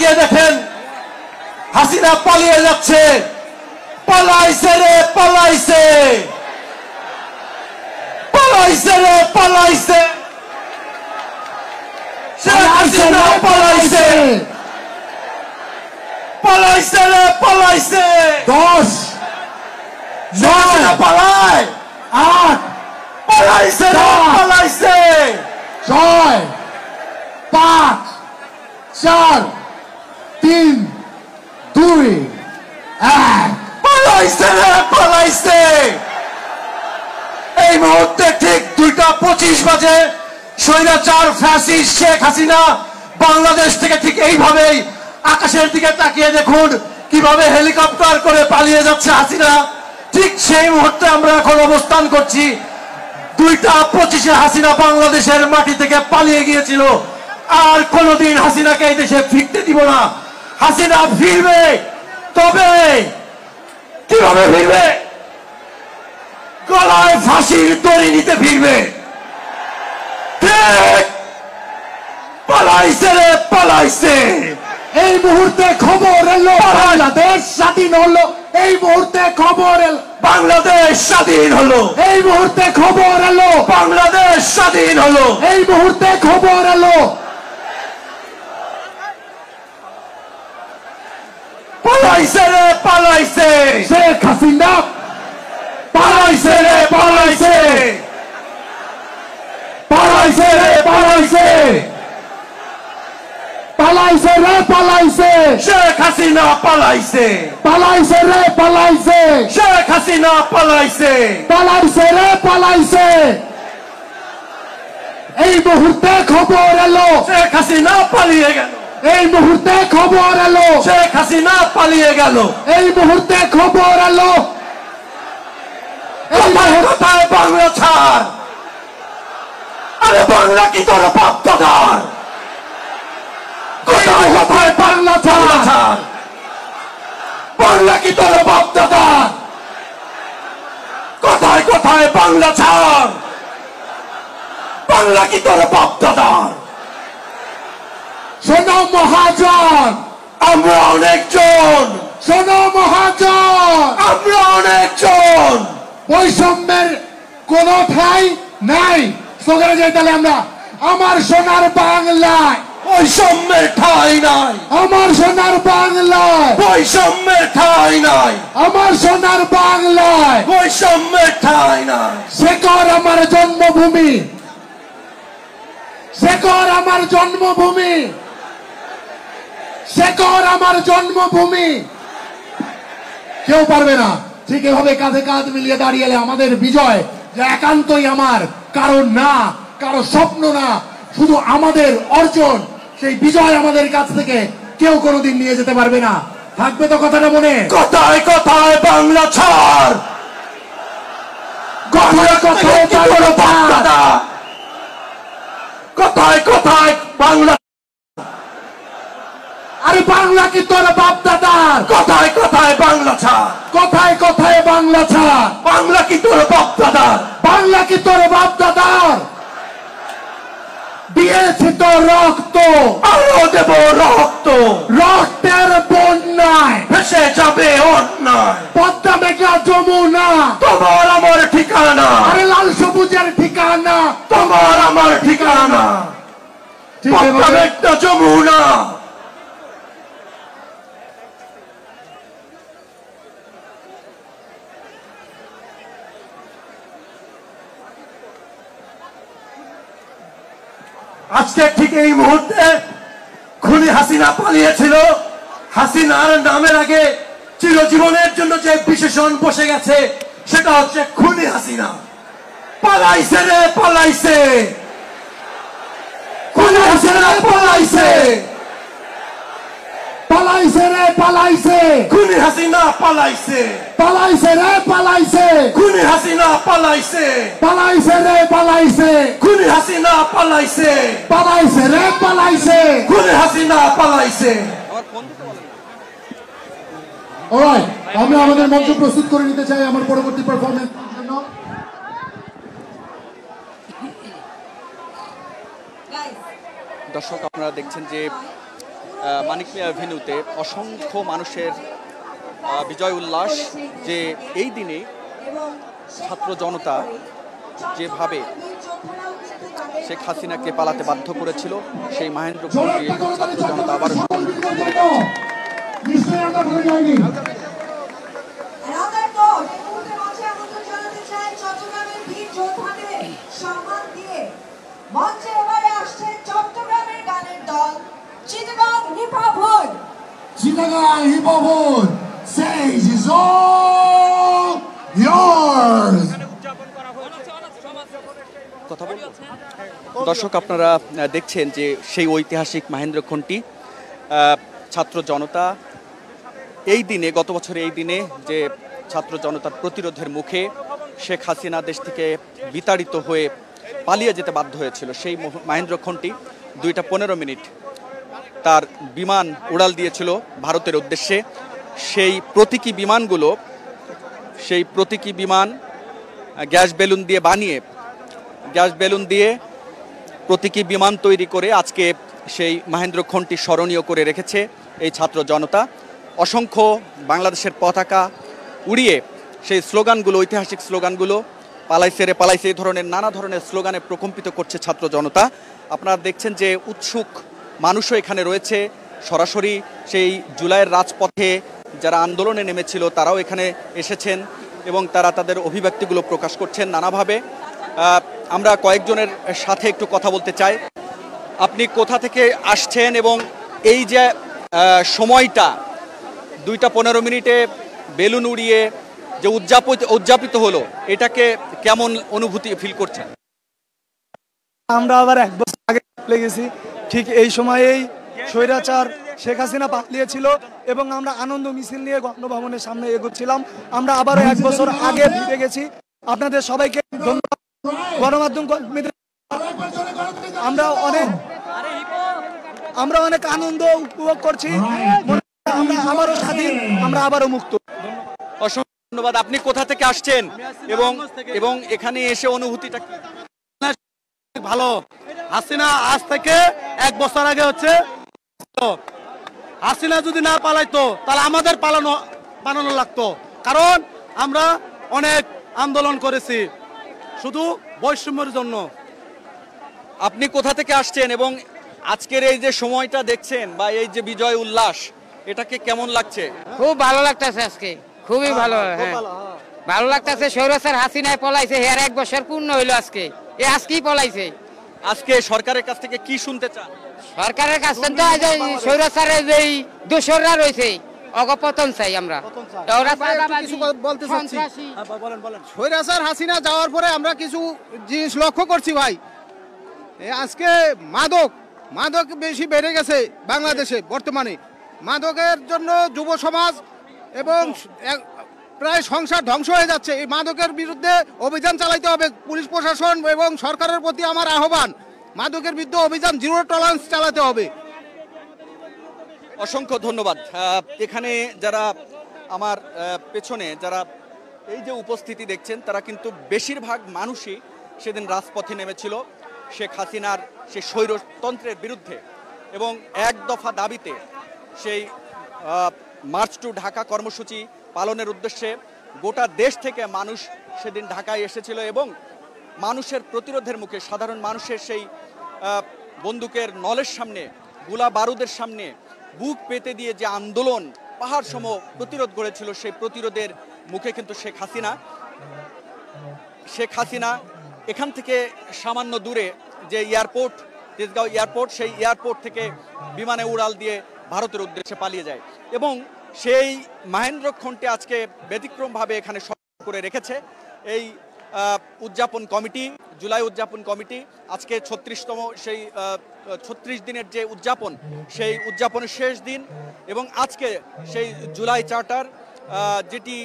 তাকিয়ে দেখেন হাসিনা পালিয়ে যাচ্ছে। পালাইছে রে পালাইছে, পালাইছে রে পালাইছে, হাসিনা পালাইছে, পালাইছে রে পালাইছে। 10 9 পালায় 8 পালাইছে রে পালাইছে। 6 5 4 3 2 1 পালাইছে রে পালাইছে। এই মুহূর্তে ঠিক 2:25 বাজে স্বৈরাচার ফ্যাসিস্ট শেখ হাসিনা বাংলাদেশ থেকে ঠিক এইভাবেই আকাশের দিকে তাকিয়ে দেখুন কিভাবে হেলিকপ্টার করে পালিয়ে যাচ্ছে হাসিনা। ঠিক সেই মুহূর্তে আমরা এখন অবস্থান করছি। 2:25 হাসিনা বাংলাদেশের মাটি থেকে পালিয়ে গিয়েছিল। আর কোনোদিন হাসিনাকে এই দেশে ফিরতে দিব না। হাসিনা ফিরবে, তবে কিভাবে ফিরবে? গলায় ফাঁসির দড়ি নিতে ফিরবে। ঠিক পালাইছে রে পালাইছে। এই মুহূর্তে খবর এলো বাংলাদেশ স্বাধীন হলো। এই মুহূর্তে খবর এলো বাংলাদেশ স্বাধীন হলো। এই মুহূর্তে খবর এলো বাংলাদেশ স্বাধীন হলো। এই মুহূর্তে খবর এলো পালাইছে রে পালাইছে। শেখ হাসিনা পালাইছে রে পালাইছে, পালাইছে রে পালাইছে, পালাইছে রে পালাইছে, শেখ হাসিনা পালাইছে, পালাইছে রে পালাইছে, শেখ হাসিনা পালাইছে, পালাইছে রে পালাইছে। এই মুহূর্তে খবর এলো শেখ হাসিনা পালিয়ে গেল। এই মুহূর্তে খবর এলো শেখ হাসিনা পালিয়ে গেল। এই মুহূর্তে খবর এলো কোথায় বাংলা ছাড়? আরে বাংলা কি তোর বাপ দাদার? কোথায় কোথায় বাংলা ছাড়? বাংলা কি তোর বাপ দাদার? কোথায় কোথায় বাংলা ছাড়? বাংলা কি তোর বাপ দাদার? শোনো মহাজন, আমরা অনেকজন, শোনো মহাজন, আমরা অনেকজন। বৈষম্যের কোন ঠাঁই নাই। স্লোগানে যাই তাহলে আমরা, আমার সোনার বাংলায় বৈষম্যের ঠাঁই নাই, আমার সোনার বাংলায় বৈষম্যের ঠাঁই নাই, আমার সোনার বাংলায় বৈষম্যের ঠাঁই নাই। শেখর আমার জন্মভূমি, শেখর আমার জন্মভূমি, শেখর আমার জন্মভূমি। কেউ পারবে না। ঠিক এভাবে কাঁধে কাঁধ মিলিয়ে দাঁড়িয়ে আমাদের বিজয় যে একান্তই আমার, কারণ না, কারো স্বপ্ন না, শুধু আমাদের অর্জন। সেই বিজয় আমাদের কাছ থেকে কেউ কোনোদিন নিয়ে যেতে পারবে না। থাকবে তো কথাটা মনে? কোথায় কোথায় বাংলা ছাড়? কথায় কথায় বাংলা, কোথায় কোথায় বাংলা? আরে বাংলা কি তোর বাপ দাদার? কোথায় কোথায় বাংলা ছাড়? কথায় কথায় বাংলা ছাড়। বাংলা কি তোর বাপ দাদার? বাংলা কি তোর বাপ দাদার? দিয়েছি তো রক্ত, আরো দেব রক্ত, রক্তের বন্যায় ভেসে যাবে অন্যায়। পদ্মা মেঘনা যমুনা তোমার আমার ঠিকানা, আরে লাল সবুজের ঠিকানা, তোমার আমার ঠিকানা। পদ্মা মেঘনা যমুনা। আজকে ঠিক এই মুহূর্তে খুনি হাসিনা পালিয়েছিল। হাসিনার নামের আগে চিরজীবনের জন্য যে বিশেষণ বসে গেছে সেটা হচ্ছে খুনি হাসিনা। পালাইছে রে পালাইছে, খুনি হাসিনা পালাইছে, পালাইছে রে পালাইছে, খুনি হাসিনা পালাইছে, পালাইছে রে পালাইছে, খুনি হাসিনা পালাইছে, পালাইছে রে পালাইছে, খুনি হাসিনা পালাইছে, পালাইছে রে পালাইছে, খুনি হাসিনা পালাইছে। অলরাইট, আমরা আমাদের মঞ্চ প্রস্তুত করে নিতে চাই আমার পরবর্তী পারফরমেন্স জন্য। দর্শক আপনারা দেখছেন যে মানিক মিয়া এভিনিউতে অসংখ্য মানুষের বিজয় উল্লাস, যে এই দিনে ছাত্র জনতা যেভাবে শেখ হাসিনাকে পালাতে বাধ্য করেছিল, সেই মাহেন্দ্রক্ষণকে ছাত্র জনতা আবার Chittagong Hip-Hop Sage is all yours. কথা বলবো। দর্শক, আপনারা দেখছেন যে সেই ঐতিহাসিক মাহেন্দ্রক্ষণটি ছাত্র জনতা এই দিনে, গত বছর এই দিনে যে ছাত্র জনতার প্রতিরোধের মুখে শেখ হাসিনা দেশ থেকে বিতাড়িত হয়ে পালিয়ে যেতে বাধ্য হয়েছিল, সেই মাহেন্দ্রক্ষণটি 2:15 তার বিমান উড়াল দিয়েছিল ভারতের উদ্দেশ্যে। সেই প্রতীকী বিমান গ্যাস বেলুন দিয়ে প্রতীকী বিমান তৈরি করে আজকে সেই মাহেন্দ্রক্ষণটি স্মরণীয় করে রেখেছে এই ছাত্র জনতা। অসংখ্য বাংলাদেশের পতাকা উড়িয়ে সেই স্লোগানগুলো, ঐতিহাসিক স্লোগানগুলো, পালাইছে রে পালাইছে, এই ধরনের নানা ধরনের স্লোগানে প্রকম্পিত করছে ছাত্র জনতা। আপনারা দেখছেন যে উৎসুক মানুষও এখানে রয়েছে। সরাসরি সেই জুলাইয়ের রাজপথে যারা আন্দোলনে নেমেছিল তারাও এখানে এসেছেন এবং তারা তাদের অভিব্যক্তিগুলো প্রকাশ করছেন নানাভাবে। আমরা কয়েকজনের সাথে একটু কথা বলতে চাই। আপনি কোথা থেকে আসছেন এবং এই যে সময়টা 2:15 বেলুন উড়িয়ে যে উদযাপিত হলো, এটাকে কেমন অনুভূতি ফিল করছেন? আমরা আবার 1 বছর আগে লেগেছি, ঠিক এই সময়েই স্বৈরাচার শেখ হাসিনা পালিয়েছিল এবং আমরা আনন্দ মিছিল নিয়ে গণভবনের সামনে এগোচ্ছিলাম। আমরা আবারও 1 বছর আগে ফিরে গেছি। আপনাদের সবাইকে ধন্যবাদ। গণমাধ্যম কর্মীদের আমরা অনেক আনন্দ উপভোগ করছি। আমরা আবারও স্বাধীন, আমরা আবারও মুক্ত। অসংখ্য ধন্যবাদ। আপনি কোথা থেকে আসছেন এবং এখানে এসে অনুভূতিটা কি? ভালো। হাসিনা আজ থেকে 1 বছর আগে হচ্ছে, হাসিনা যদি না পালাইতো তাহলে আমাদের পালানো লাগতো, কারণ আমরা অনেক আন্দোলন করেছি শুধু বৈষম্যের জন্য। আপনি কোথা থেকে আসছেন এবং আজকের এই যে সময়টা দেখছেন বা এই যে বিজয় উল্লাস, এটাকে কেমন লাগছে? খুব ভালো লাগতেছে আজকে, খুবই ভালো। ভালো লাগতেছে। স্বৈরাচার হাসিনায় পলাইছে, এর 1 বছর পূর্ণ হইলো আজকে। আজকেই পলাইছে। আজকে সরকারের কাছ থেকে কি শুনতে চান? সরকারের কাছ থেকে স্বৈরাচারের যে দোসররা রয়েছে অগপতন চাই আমরা। বলতে চাচ্ছি, স্বৈরাচার হাসিনা যাওয়ার পরে আমরা কিছু জিনিস লক্ষ্য করছি ভাই। আজকে মাদক বেশি বেড়ে গেছে বাংলাদেশে। বর্তমানে মাদকের জন্য যুব সমাজ এবং প্রায় সংসার ধ্বংস হয়ে যাচ্ছে। এই মাদকের বিরুদ্ধে অভিযান চালাইতে হবে। পুলিশ প্রশাসন এবং সরকারের প্রতি আমার আহ্বান, মাদকের বিরুদ্ধে অভিযান জিরো টলারেন্স চালাতে হবে। অসংখ্য ধন্যবাদ। এখানে যারা আমার পেছনে যারা এই যে উপস্থিতি দেখছেন, তারা কিন্তু বেশিরভাগ মানুষই সেদিন রাজপথে নেমেছিল শেখ হাসিনার সেই স্বৈরতন্ত্রের বিরুদ্ধে এবং 1 দফা দাবিতে সেই মার্চ টু ঢাকা কর্মসূচি পালনের উদ্দেশ্যে গোটা দেশ থেকে মানুষ সেদিন ঢাকায় এসেছিল এবং মানুষের প্রতিরোধের মুখে, সাধারণ মানুষের সেই বন্দুকের নলের সামনে, গোলা বারুদের সামনে বুক পেতে দিয়ে যে আন্দোলন, পাহাড় সম প্রতিরোধ গড়েছিল, সেই প্রতিরোধের মুখে কিন্তু শেখ হাসিনা এখান থেকে সামান্য দূরে যে এয়ারপোর্ট, তেজগাঁও এয়ারপোর্ট, সেই এয়ারপোর্ট থেকে বিমানে উড়াল দিয়ে ভারতের উদ্দেশ্যে পালিয়ে যায় এবং সেই মাহেন্দ্রক্ষণটি আজকে ব্যতিক্রমভাবে এখানে করে রেখেছে এই উদযাপন কমিটি, জুলাই উদযাপন কমিটি। আজকে 36তম সেই 36 দিনের যে উদযাপন, সেই উদযাপনের শেষ দিন এবং আজকে সেই জুলাই চার্টার যেটি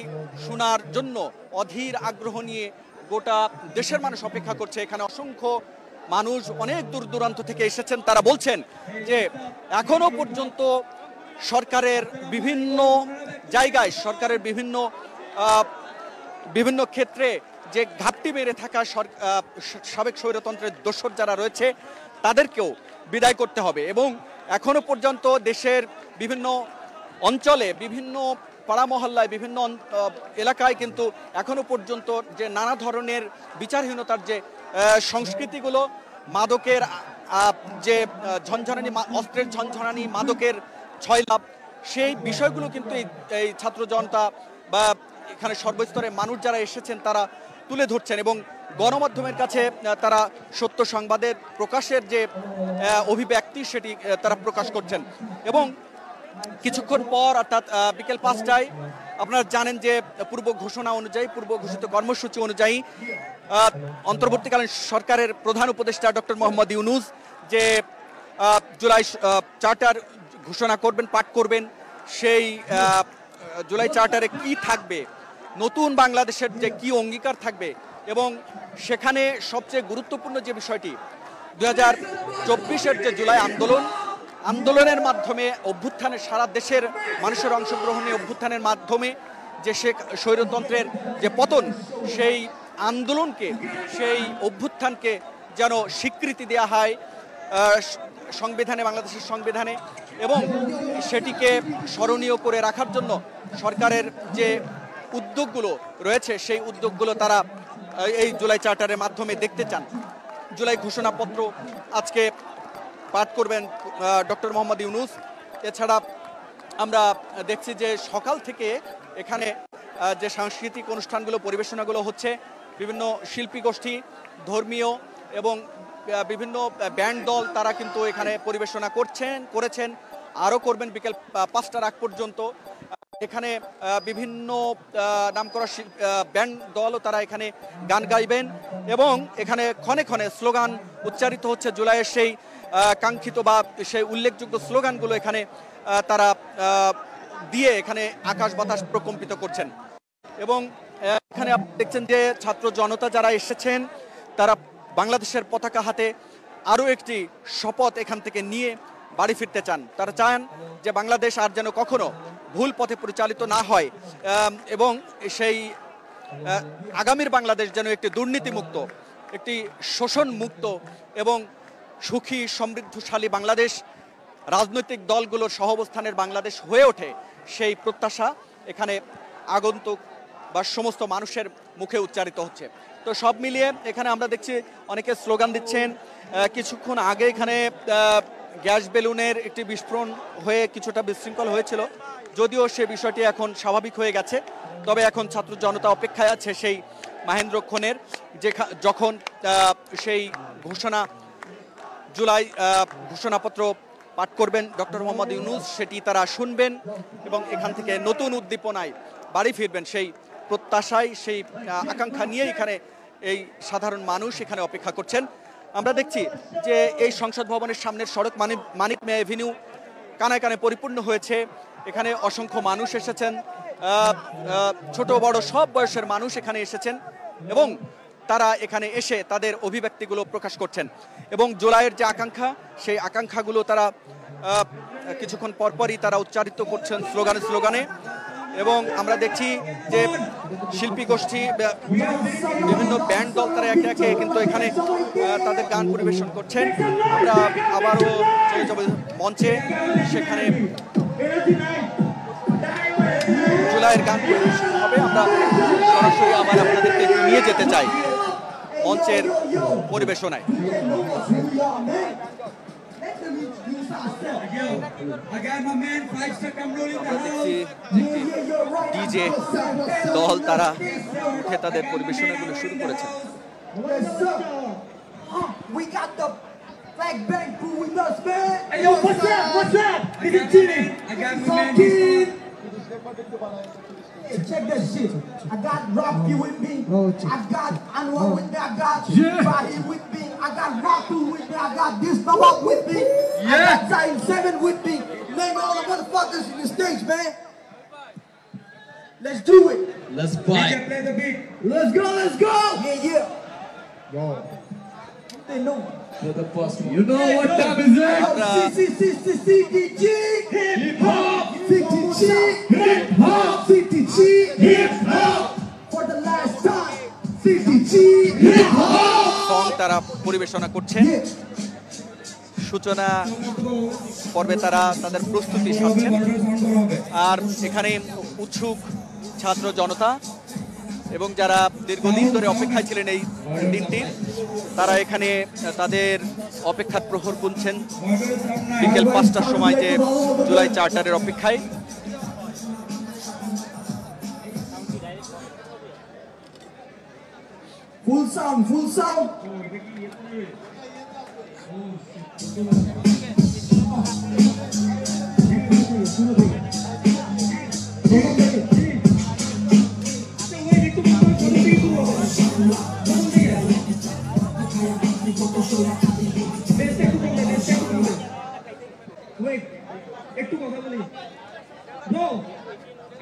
শোনার জন্য অধীর আগ্রহ নিয়ে গোটা দেশের মানুষ অপেক্ষা করছে। এখানে অসংখ্য মানুষ অনেক দূর দূরান্ত থেকে এসেছেন। তারা বলছেন যে এখনো পর্যন্ত সরকারের বিভিন্ন জায়গায়, সরকারের বিভিন্ন ক্ষেত্রে যে ঘাপটি মেরে থাকা সাবেক স্বৈরতন্ত্রের দোসর যারা রয়েছে তাদেরকেও বিদায় করতে হবে এবং এখনো পর্যন্ত দেশের বিভিন্ন অঞ্চলে, বিভিন্ন পাড়া মহল্লায়, বিভিন্ন এলাকায় কিন্তু এখনো পর্যন্ত যে নানা ধরনের বিচারহীনতার যে সংস্কৃতিগুলো, মাদকের যে ঝনঝনানি, অস্ত্রের ঝনঝনানি, মাদকের ছয়লাভ, সেই বিষয়গুলো কিন্তু এই ছাত্র জনতা বা এখানে সর্বস্তরের মানুষ যারা এসেছেন তারা তুলে ধরছেন এবং গণমাধ্যমের কাছে তারা সত্য সংবাদের প্রকাশের যে অভিব্যক্তি সেটি তারা প্রকাশ করছেন। এবং কিছুক্ষণ পর অর্থাৎ বিকেল 5টায় আপনারা জানেন যে পূর্ব ঘোষণা অনুযায়ী, পূর্ব ঘোষিত কর্মসূচি অনুযায়ী অন্তর্বর্তীকালীন সরকারের প্রধান উপদেষ্টা ডক্টর মোহাম্মদ ইউনূস যে জুলাই চার্টার ঘোষণা করবেন, পাঠ করবেন। সেই জুলাই চার্টারে কি থাকবে, নতুন বাংলাদেশের যে কি অঙ্গীকার থাকবে, এবং সেখানে সবচেয়ে গুরুত্বপূর্ণ যে বিষয়টি 2024-এর যে জুলাই আন্দোলনের মাধ্যমে অভ্যুত্থানে, সারা দেশের মানুষের অংশগ্রহণে অভ্যুত্থানের মাধ্যমে যে স্বৈরতন্ত্রের যে পতন, সেই আন্দোলনকে, সেই অভ্যুত্থানকে যেন স্বীকৃতি দেওয়া হয় সংবিধানে, বাংলাদেশের সংবিধানে, এবং সেটিকে স্মরণীয় করে রাখার জন্য সরকারের যে উদ্যোগগুলো রয়েছে সেই উদ্যোগগুলো তারা এই জুলাই চার্টারের মাধ্যমে দেখতে চান। জুলাই ঘোষণাপত্র আজকে পাঠ করবেন ডক্টর মোহাম্মদ ইউনূস। এছাড়া আমরা দেখছি যে সকাল থেকে এখানে যে সাংস্কৃতিক অনুষ্ঠানগুলো, পরিবেশনাগুলো হচ্ছে, বিভিন্ন শিল্পী গোষ্ঠী, ধর্মীয় এবং বিভিন্ন ব্যান্ড দল তারা কিন্তু এখানে পরিবেশনা করেছেন, আরও করবেন বিকেল 5টার আগ পর্যন্ত। এখানে বিভিন্ন নামকরা ব্যান্ড দলও তারা এখানে গান গাইবেন এবং এখানে ক্ষণে ক্ষণে স্লোগান উচ্চারিত হচ্ছে। জুলাইয়ের সেই কাঙ্ক্ষিত বা সেই উল্লেখযোগ্য স্লোগানগুলো এখানে তারা দিয়ে এখানে আকাশ বাতাস প্রকম্পিত করছেন। এবং এখানে আপনি দেখছেন যে ছাত্র জনতা যারা এসেছেন তারা বাংলাদেশের পতাকা হাতে আরও একটি শপথ এখান থেকে নিয়ে বাড়ি ফিরতে চান। তারা চান যে বাংলাদেশ আর যেন কখনো ভুল পথে পরিচালিত না হয় এবং সেই আগামীর বাংলাদেশ যেন একটি দুর্নীতিমুক্ত, একটি শোষণ মুক্ত এবং সুখী সমৃদ্ধশালী বাংলাদেশ, রাজনৈতিক দলগুলোর সহাবস্থানের বাংলাদেশ হয়ে ওঠে, সেই প্রত্যাশা এখানে আগন্তুক বা সমস্ত মানুষের মুখে উচ্চারিত হচ্ছে। তো সব মিলিয়ে এখানে আমরা দেখছি অনেকে স্লোগান দিচ্ছেন। কিছুক্ষণ আগে এখানে গ্যাস বেলুনের একটি বিস্ফোরণ হয়ে কিছুটা বিশৃঙ্খল হয়েছিল, যদিও সে বিষয়টি এখন স্বাভাবিক হয়ে গেছে। তবে এখন ছাত্র জনতা অপেক্ষায় আছে সেই মাহেন্দ্রক্ষণের, যখন সেই জুলাই ঘোষণাপত্র পাঠ করবেন ডক্টর মোহাম্মদ ইউনূস, সেটি তারা শুনবেন এবং এখান থেকে নতুন উদ্দীপনায় বাড়ি ফিরবেন। সেই প্রত্যাশায়, সেই আকাঙ্ক্ষা নিয়ে এখানে এই সাধারণ মানুষ এখানে অপেক্ষা করছেন। আমরা দেখছি যে এই সংসদ ভবনের সামনের সড়ক মানিক মিয়া এভিনিউ কানায় কানায় পরিপূর্ণ হয়েছে। এখানে অসংখ্য মানুষ এসেছেন, ছোট বড় সব বয়সের মানুষ এখানে এসেছেন এবং তারা এখানে এসে তাদের অভিব্যক্তিগুলো প্রকাশ করছেন এবং জুলাইয়ের যে আকাঙ্ক্ষা, সেই আকাঙ্ক্ষাগুলো তারা কিছুক্ষণ পরপরই তারা উচ্চারিত করছেন স্লোগানে। এবং আমরা দেখছি যে শিল্পী গোষ্ঠী, বিভিন্ন ব্যান্ড দল তারা একে একে কিন্তু এখানে তাদের গান পরিবেশন করছেন। আমরা আবারও চলে যাব মঞ্চে, সেখানে জুলাইয়ের গান পরিবেশন হবে। আমরা সরাসরি আবার আপনাদেরকে নিয়ে যেতে চাই মঞ্চের পরিবেশনায়। ডিজে দল তারা উঠে তাদের পরিবেশনাগুলো শুরু করেছে। Check that shit. I got Rocky with me. I got Anwar with me. I got Fahim with me. I got Raku with me. I got this Nawab with me. I got Time 7 with me. Name all the motherfuckers in the stage, man. Let's do it. Let's fight. Let's go. Let's go. Yeah. Go. They know. For the first one. You know what time is it? CTG. Hip hop. CTG. Hip hop. CTG. Hip hop. For the last time. CTG. Hip hop. Song তারা পরিবেশনা করছেন। সূচনা পর্বে তারা তাদের প্রস্তুতি সারছেন। আর এখানে উৎসুক ছাত্র জনতা এবং যারা দীর্ঘদিন ধরে অপেক্ষায় ছিলেন এই দিনটি, তারা এখানে তাদের অপেক্ষার প্রহর গুনছেন বিকেল 5টার সময় যে জুলাই চার্টারের অপেক্ষায়। Full sound, full sound. একটু কথা বলি ব্রো,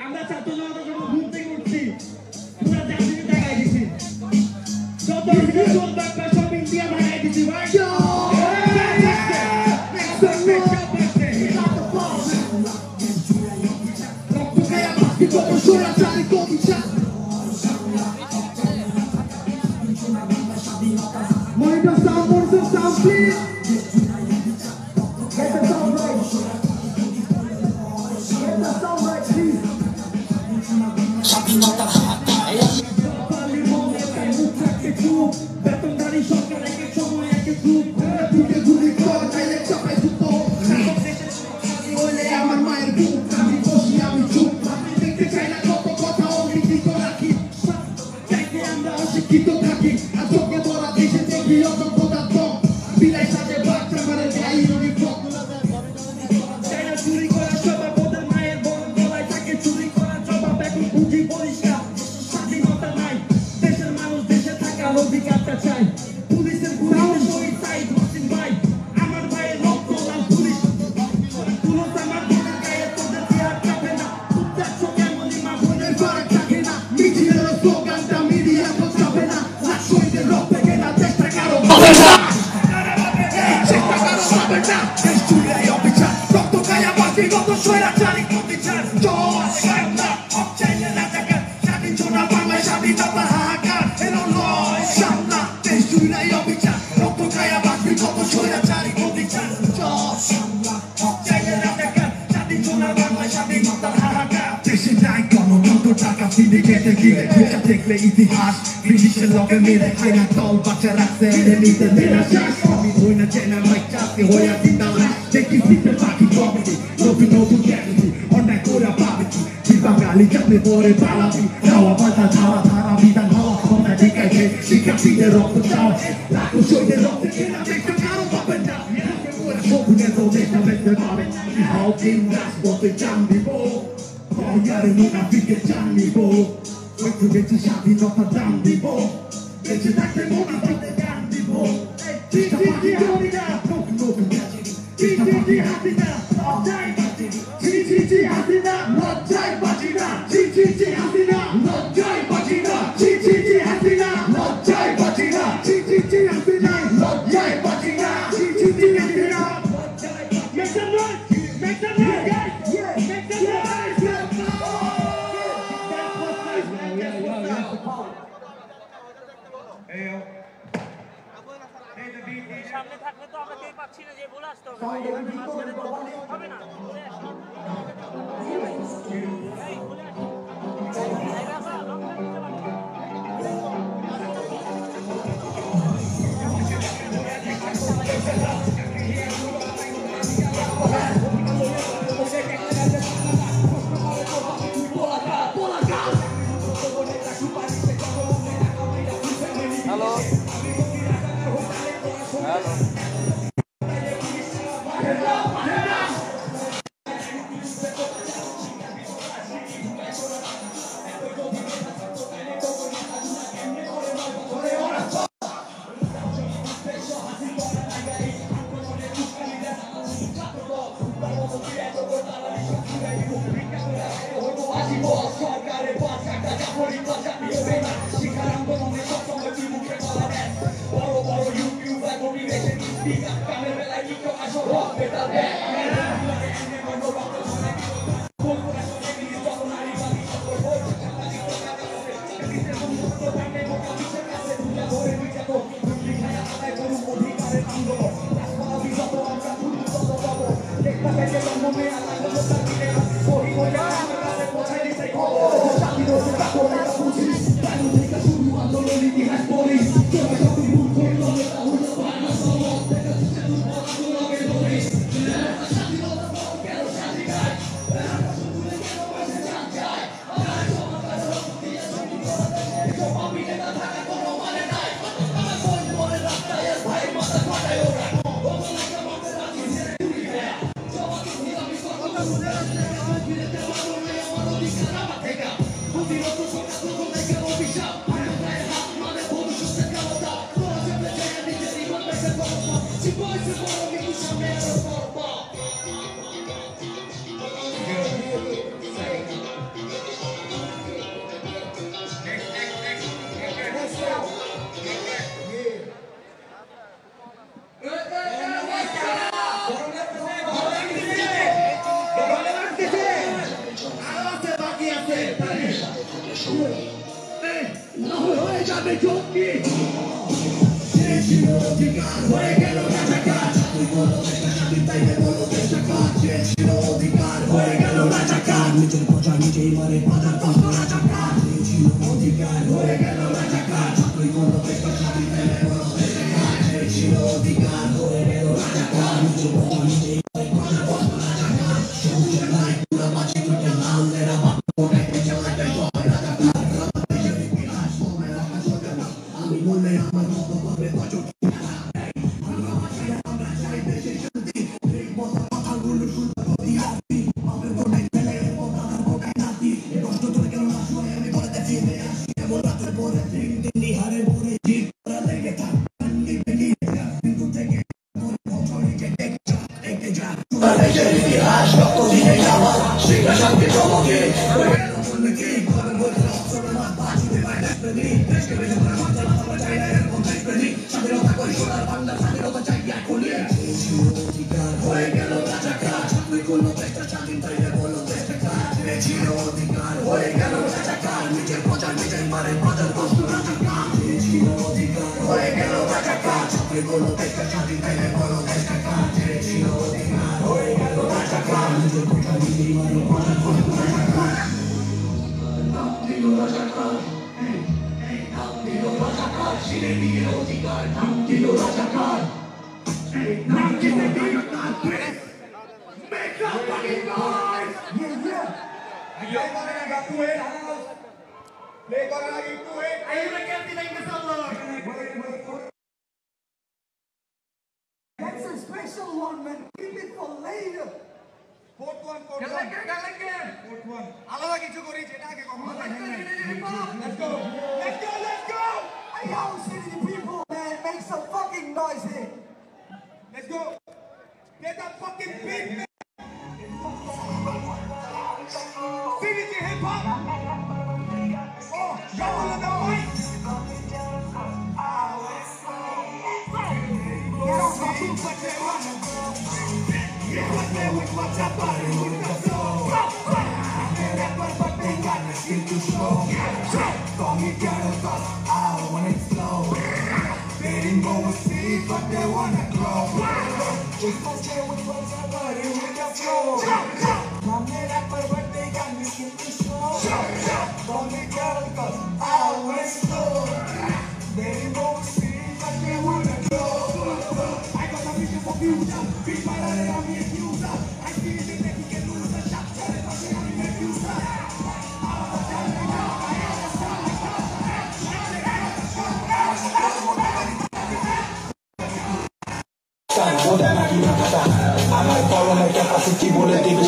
আমরা ছাত্র জনতা যখন ঘুম থেকে উঠছি পুরো জাতিকে দেখাই দিছি, যত ভিডিও বাক্কা সব ইন্ডিয়া ভাগাই দিছি ভাই। Monitor sound, please. Get the sound right. Get the sound right, please. বেতনদারি সরকার একের সময় একের গ্রুপ আমার মায়ের বুক, আমি বসি, আমি চুপ, আমি দেখতে চাই না কত কথা অলিখিত রাখি, চাইতে আমরা অশিক্ষিত থাকি, আর চোখে পড়া দেশে দেখি অসংখ্যতার দম, বিলাই সাথে বাচ্চা মারে গাই ইউনিফর্ম, চাই না চুরি করা স্বভাব, ওদের মায়ের বড় গলায় থাকে চুরি করা জবাব, এখন বুঝি পরিষ্কার স্বাধীনতা নাই, দেশের মানুষ দেশে থাকার অধিকারটা চাই, পুলিশের গুলিতে শহীদ সাইদ হোসেন ভাই, আমার ভাইয়ের রক্ত লাল পুলিশ, পুলিশ আমার বোনের গায়ে তোদের দেয়ার চাপে না, উত্তর চোখে মনি মা বোনের ফারাক থাকে না, মিছিলের স্লোগানটা মিডিয়া তো চাপে না, লাখ শহীদের রক্তে কেনা চেষ্টা কারো হবে না, চেষ্টা কারো হবে না, দেশ জুড়ে এই অবিচার, রক্ত গায়া বাকি কত স্বৈরাচারী অবিচার, জয় বাংলা, অচাইলে রাজাকার, স্বাধীন সোনা বাংলায় স্বাধীনতা হাহাকার, এলো লয় সামলা, দেশ জুড়ে এই অবিচার, রক্ত গায়া বাকি কত স্বৈরাচারী অবিচার, জয় বাংলা, অচাইলে রাজাকার, স্বাধীন সোনা বাংলায় স্বাধীনতা হাহাকার, দেশে নাই গণতন্ত্র টাকা ফিরে কেটে গিয়ে খোঁজা দেখলে ইতিহাস, ব্রিটিশের লগে মেরে খায় না দল বাচ্চা রাখছে এনে নিতে মেরা শ্বাস, আমি হই না চেনা মাইক চাষে হইয়া দিতাম দেখি শীতের পাখি কমেডি, নতুন নতুন ক্যাটেগরি, অন্যায় করে পাবেছি, বাঙালি চাপে পরে পালাবি, খাওয়া পাতা ধারা ধারা বিধান হওয়া ক্ষমতা ঢেকাইছে, শিক্ষার্থীদের রক্ত চাওয়া, লাখো শহীদের রক্ত কেনা চেষ্টা কারো পাবেন না, সবুজের তো দেশটা দেখতে পাবেন, হাও কিং রাজপথে চান দিব, ভয়ারে মুনাফিকে চান নিব, একটু বেশি স্বাধীনতা দাম দিব, বেঁচে থাকতে মুনাফিকে দাম দিব, চেষ্টা পাখি করি না, নতুন নতুন চিঠি হাতি না, লজ্জায় বাঁচি না, চিঠি হাতি না, লজ্জায় বাঁচি না, চিঠি হাতি না, লজ্জায় বাঁচি না, চিঠি হাতি না, লজ্জায় বাঁচি না, চিঠি হাতি না, লজ্জায় বাঁচি না, চিঠি হাতি না, Make some noise! Make some noise, guys! Make some noise! সামনে থাকলে তো আমরা কেউ পাচ্ছি না যে বলে আসতে হবে হবে না হ্যালো হ্যালো না হয়ে যাবে জঙ্গি যে ছিল অধিকার হয়ে গেল রাজাকার তুই বলো দেশটা স্বাধীন তাইলে বলো দেশটা কার যে ছিল অধিকার হয়ে গেল রাজাকার নিজের প্রজা নিজেই মারে বাজার কষ্ট রাজাকার যে ছিল অধিকার হয়ে গেল রাজাকার তুই বলো দেশটা স্বাধীন তাইলে বলো দেশটা কার যে ছিল অধিকার হয়ে গেল রাজাকার নিজের প্রজা নিজেই মারে বাজার কষ্ট রাজাকার সবুজের লাই পুরা বাঁচি তুই নাম দেরা বাপ ওটাই পেছনে লাগাই তো রাজাকার আমি মনে আমার মতো ভাবে বছর That's a special one, man. Keep it for later. Fourth one. আলাদা কিছু করি যেটা আগে কখনো Let's go. Hey, yo, city people, man, make some fucking noise here. Let's go. Get that fucking beat, man. CDG hip hop. Oh, y'all on the mic. আমার পরমের capacity বলে দিবি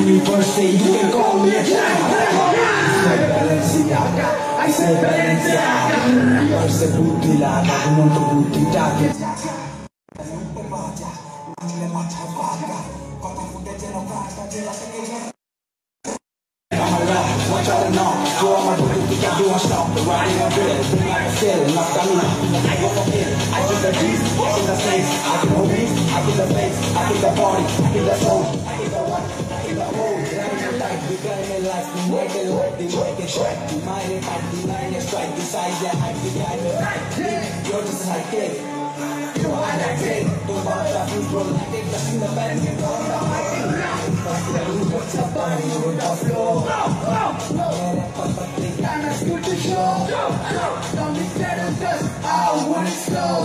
University, you can call me a child. Balenciaga, I say Balenciaga. Io se butti la non to butti tagli. Watch out and on, do all my booty, can't do one stop. Riding on drill, bring like a skill, not stamina. I go for kill, I kill the beast, I kill the snakes, I kill the beast, I kill the face, I kill the body, I kill the soul, I kill the one, I kill the whole. We climb it like we make it work, they make it strike. We mind it, fight, we line it, strike. Besides that, I be kind of right. You're just like it. You know I like it. Don't bother that food, bro. Like it, just in the band, you know I'm like it. What's up, buddy? With the flow. And that's good to show. Don't be scared of this. I want it slow.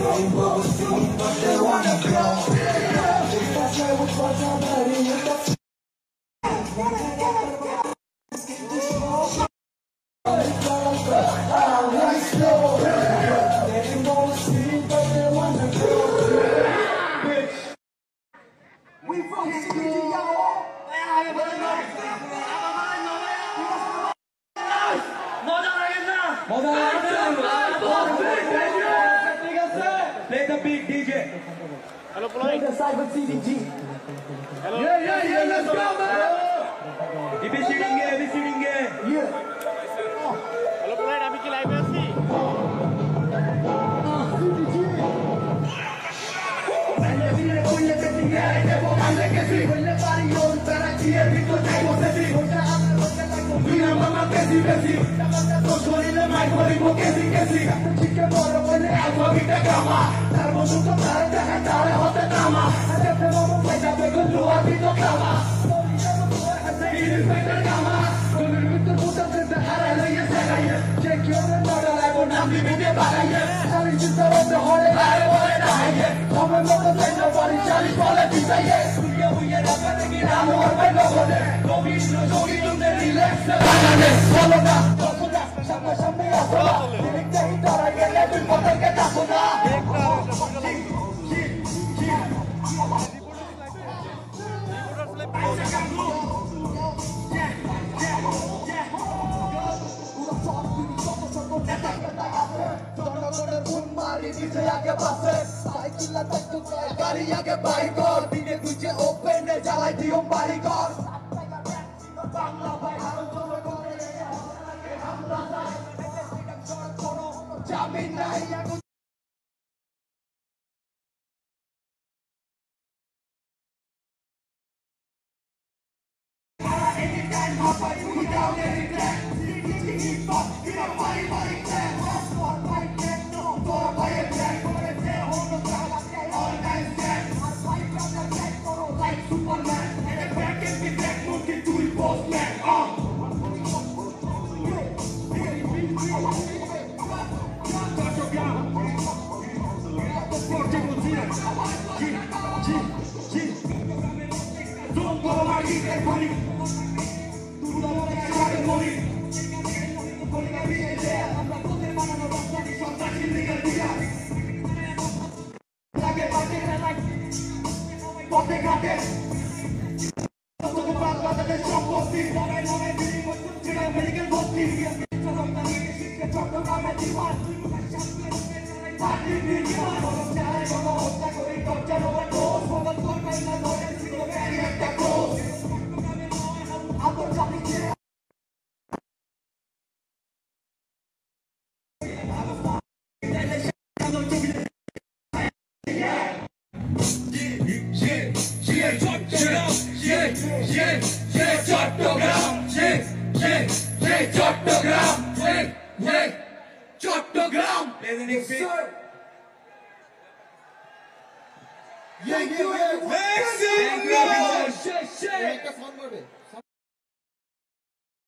Rainbow see, but they wanna grow. Just that's right with what's up, buddy. With the flow. We from city, y'all. Play the big DJ. Hello, play the Cyber CDG. Hello. Yeah, let's go, man. ABCDing. Yeah. Hello, play. আমি কি লাইভে আছি? CDG.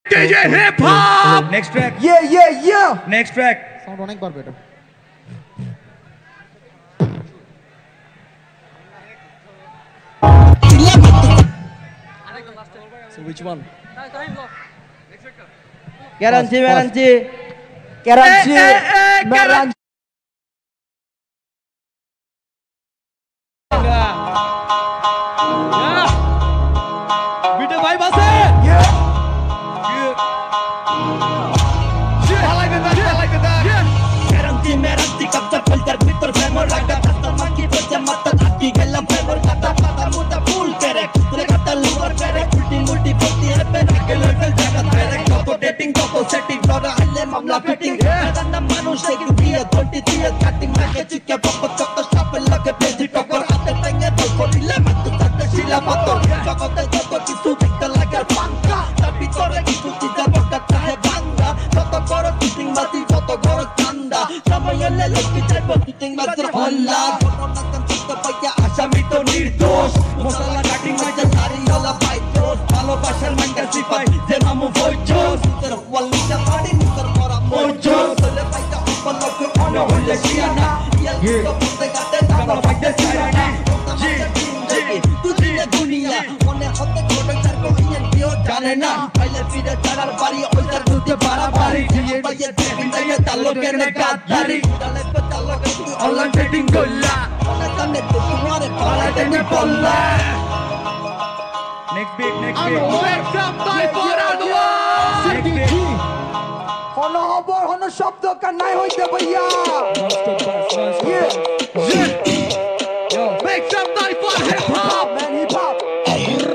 DJ hip hop. Next track. Yeah. Next track. Sound অনেক বাড়বে এটা। So which one? Guarantee. Beat a vibe আছে? Guarantee kapta filter ভিতর ফেমর লাগা খাতা মাকি বজে মাথা ঢাকি গেলাম ফেমর খাতা পাতা মুটা ফুল করে তুলে খাতা লোয়ার করে উল্টি পড়তি হেপে রাখে লেভেল জায়গা ধরে কত ডেটিং কত সেটিং ধরা আইলে মামলা ফিটিং দাদা মানুষ একটু দিয়ে ধরতি দিয়ে কাটিং মাকে চিকে পকট চক সাপেল লাগে প্লেজি টকর হাতে টেঙ্গে বল করিলে মাথা তাতে শিলা পাতর জগতে যত কিছু দেখতে লাগে পাঙ্কা তার ভিতরে কিছু চিন্তা বকা চাহে ভাঙ্গা কত বড় চিটিং মাটি কত বড় চান্দা সময় এলে লক্ষ্মী চাইব চিটিং মাটির হল্লা ঘটনা চিন্তা পাইয়া আসামি তো নির্দোষ মশলা কাটিং মাঝে সারি হলা পাইতো ভালোবাসার মাঙ্গা সিপাই যে মামু বইছো তোর ওয়ালিটা পাড়ি নিতর করা মইছো চলে পাইতা উপলক্ষ অন হইলে শিয়ানা ইয়া তো পড়তে গাতে দাবা পাইতে চাইনা তুই দিনে দুনিয়া মনে হতে ছোট চার কোহিয়ান কেউ জানে না পাইলে ফিরে চারার বাড়ি ওইটার দুতে বাড়াবাড়ি পাইয়ে দেখে তালুকে নে গাদারি তালে তো তালুকে তুই অনলাইন ট্রেডিং করলা মনে কানে তো তোমারে পালা টেনে পড়লা Next beat. Wake up my forever. হনো খবর হনো শব্দ কানাই হইতে ভাইয়া Yo, make some noise for hip hop. Man hip hop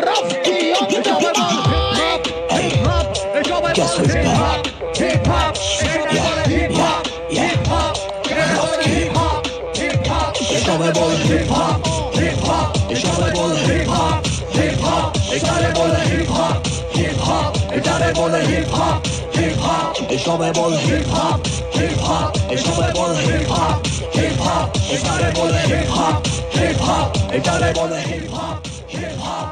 Rafki on the double hip hop. It's all about hip hop. Hip hop. Hip hop. Hip hop. Hip hop. Hip hop. It's all about hip hop. Hip hop. It's all about hip hop. Hip hop. এটারে বলে hip hop hip hop এটারে বলে hip hop hip hop এই সবাই বলে hip hop hip hop এই সবাই বলে হিপ হপ হিপ হপ এটারে বলে হিপ হপ হিপ হপ এটারে বলে হিপ হপ হিপ হপ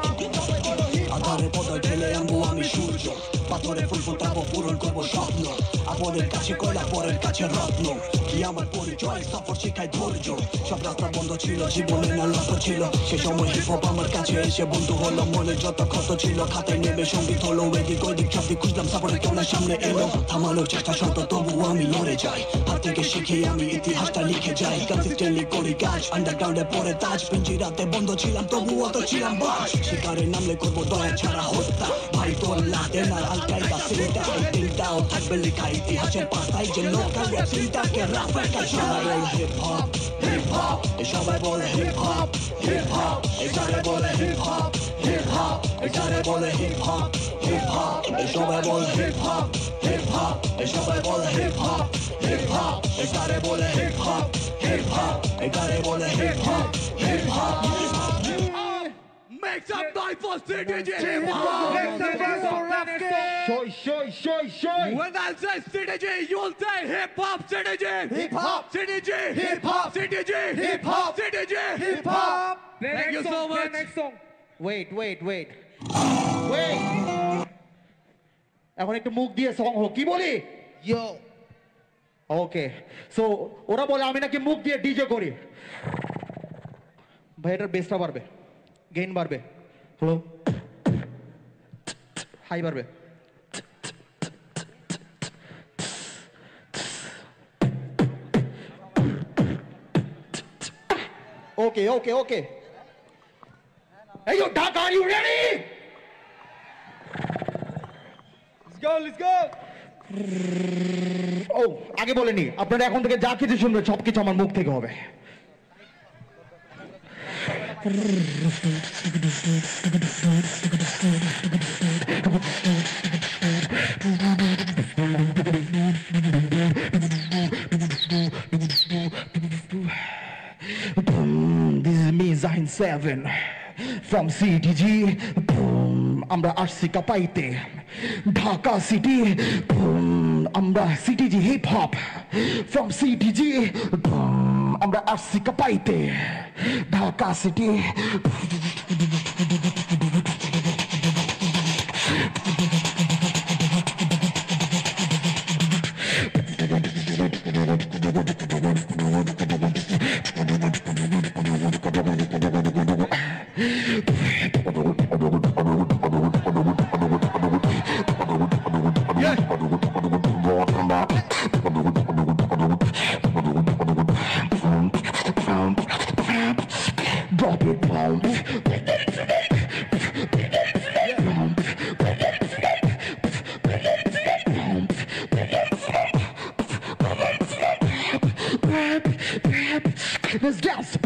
আধারে পদা ঢেলে আনবো আমি সূর্য পাথরে ফুল ফোটাবো পূরণ করবো স্বপ্ন আপনের কাছে কয়লা পরের কাছে রত্ন কি আমার পরিচয় সফর শিখায় ধৈর্য সব রাস্তা বন্ধ ছিল জীবনে না লক্ষ্য ছিল সে সময় হিপ হপ আমার কাছে এসে বন্ধু হলো মনে যত ক্ষত ছিল খাতায় নেবে সঙ্গীত হলো এদিক ওদিক সবদিক খুঁজলাম সাপোর্টের কেউ না সামনে এলো থামানোর চেষ্টা শত তবুও আমি লড়ে যাই হাত থেকে শিখে আমি ইতিহাসটা লিখে যাই কনসিস্টেন্টলি করি কাজ আন্ডারগ্রাউন্ডে পরে তাজ পিঞ্জিরাতে বন্ধ ছিলাম তবুও তো ছিলাম বাস শিকারে নামলে করবো দয়া ছাড়া হত্যা ভাই তোর লাদে না আলকাইদা সিলটা এই তিনটাও থাকবে লেখা ইতিহাসের পাতায় যে লোকাল র‍্যাপ সিনটাকে রাফের কাছে বলে হিপ হপ হিপ হপ এই সবাই বলে হিপ হপ হিপ হপ এটারে বলে হিপ হপ হিপ হপ এটারে বলে হিপ হপ হিপ হপ এই সবাই বলে হিপ হপ হিপ হপ এই সবাই বলে হিপ হপ হিপ হপ এটারে বলে হিপ হপ হিপ হপ এটারে বলে hip hop hip hop Make some noise for CDG Hip Hop. Make some noise for Rapke. Shoy. When I say CDG, you'll say Hip Hop CDG. Hip Hop CDG. Hip Hop CDG. Hip Hop CDG. Hip Hop. Thank you so much. Next song. Wait. এখন একটু মুখ দিয়ে song হোক কি বলি ইয়ো okay so ওরা বলে আমি নাকি মুখ দিয়ে ডিজে করি ভাই এটার বেসটা বাড়বে গেইন বাড়বে হ্যালো হাই বাড়বে ওকে Hey yo Dhaka, are you ready? Let's go. ও আগে বলেনি আপনারা এখন থেকে যা কিছু শুনবেন সবকিছু আমার মুখ থেকে হবে This is me Zahin 7 from CTG আমরা আসছি কাপাইতে ঢাকা সিটি আমরা CTG hip hop from CTG আমরা আসছি কাপাইতে Dhaka city Drop it, pound. Let's dance.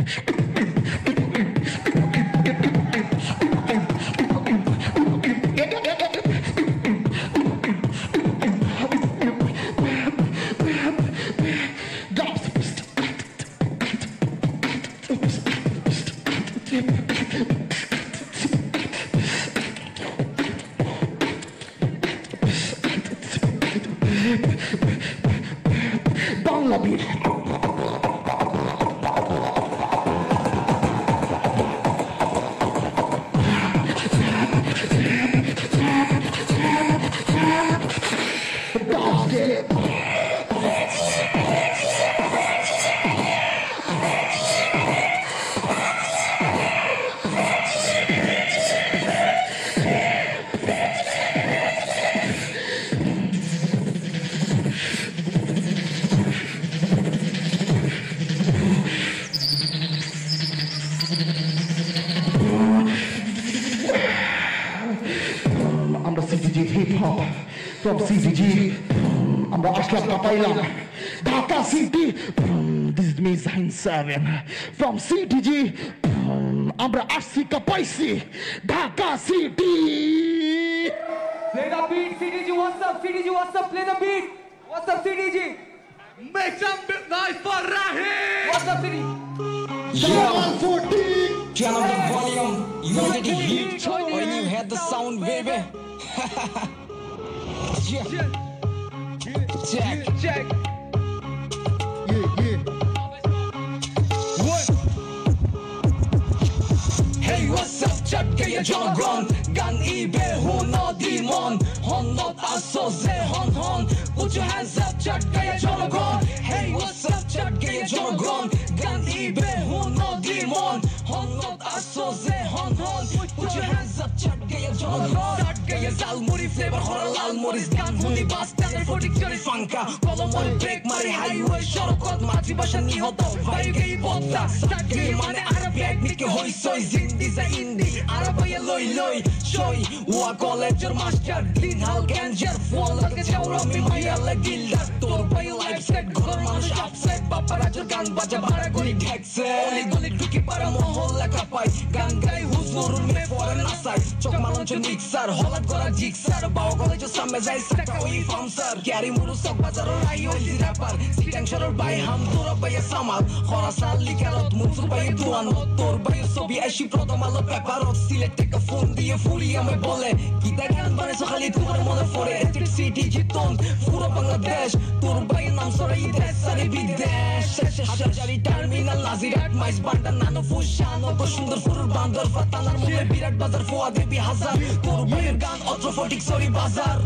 Bangla beat. আমরা CTG hip hop from CTG আমরা আসলাম কাপাইলাম Dhaka city this is me Zahin 7 from CTG আমরা আসছি কাপাইছি Dhaka city Play the beat, CTG. What's up, CTG? What's up? Play the beat. What's up, CTG? Make some noise for Rahim. What's up, CTG? Turn up the volume. You ready to hit when you had the down, baby. Yeah. Check. Yeah. What? Hey, what's up? Check gaya janagon. Gan ibe huno demon. Hon not asoze hon. Put your hands up, check gaya janagon. Hey, what's up? Check gaya janagon. Gan ibe huno demon. Hon not asoze hon. Put your hands up, check gaya janagon. Start gaya zalmuri flavor hora lal moris gan huni bastaner fotik chori fanka. Kolomoi break mari highway shorokot matri basha nihoto. Vai gay botta. Start gaya mane arab yak nike hoi soy zindi za indi. Arabaya loy Shoy Ua collector master Din hal ganjar Fuala ke chawra mi maya la gildar Tor bay life set Ghor manush upset Paparachor gan baja bhara goli dhekse Oli goli ঢুকি para moholla kapai Gan gai huzur me foreign asai Chok maloncho mixer Holat gora jixer Bao college samme jai sakta oi famsar Carry muru sok bazar rai oi rapper Sitang shoror bai ham tora bay samal Khorasal likarot munsur bay duan Tor bay sobi ashi protomalo pepperot Select take a phone দিয়ে ফুলি আমি বলে গীতা গান বানাইছো খালি তোমার মনে পড়ে estate city Jitan পুরো বাংলাদেশ তোর ভাইয়ের নাম সরাই দেশ সারি বিদেশ হাজারি টার্মিনাল নাজিরাট মাইস বান্ডা নানো ফুশানো সুন্দর ফুরুর বান্দর ফাতানার মধ্যে বিরাট বাজার ফোয়া দেবী হাজার তোর ভাইয়ের গান অত্রফটিক সরি বাজার